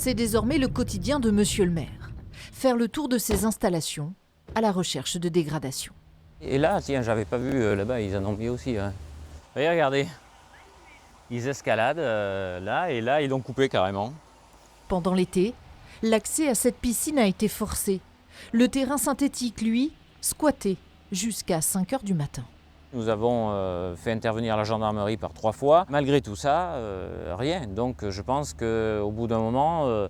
C'est désormais le quotidien de monsieur le maire. Faire le tour de ses installations à la recherche de dégradation. Et là, tiens, j'avais pas vu là-bas, ils en ont mis aussi. Hein. Et regardez, ils escaladent là et là, ils l'ont coupé carrément. Pendant l'été, l'accès à cette piscine a été forcé. Le terrain synthétique, lui, squatté jusqu'à 5 h du matin. Nous avons fait intervenir la gendarmerie par 3 fois. Malgré tout ça, rien. Donc je pense qu'au bout d'un moment,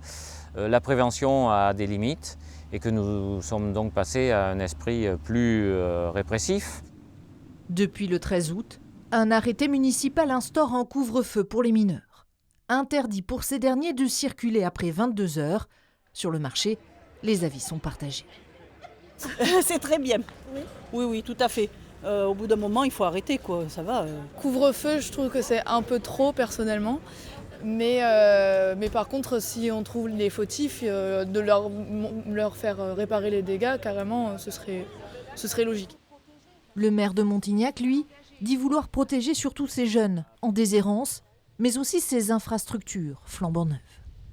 la prévention a des limites et que nous sommes donc passés à un esprit plus répressif. Depuis le 13 août, un arrêté municipal instaure un couvre-feu pour les mineurs. Interdit pour ces derniers de circuler après 22 h. Sur le marché, les avis sont partagés. C'est très bien. Oui, tout à fait. Au bout d'un moment, il faut arrêter, quoi. Ça va. Couvre-feu, je trouve que c'est un peu trop personnellement. Mais par contre, si on trouve les fautifs, de leur faire réparer les dégâts, carrément, ce serait logique. Le maire de Montignac, lui, dit vouloir protéger surtout ces jeunes en déshérence, mais aussi ces infrastructures flambant neuves.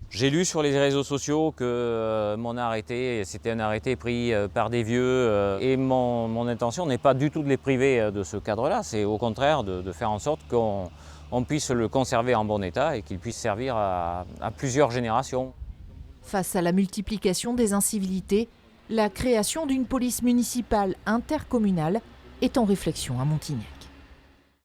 J'ai lu sur les réseaux sociaux que mon arrêté, c'était un arrêté pris par des vieux. Et mon intention n'est pas du tout de les priver de ce cadre-là. C'est au contraire de faire en sorte qu'on puisse le conserver en bon état et qu'il puisse servir à plusieurs générations. Face à la multiplication des incivilités, la création d'une police municipale intercommunale est en réflexion à Montignac.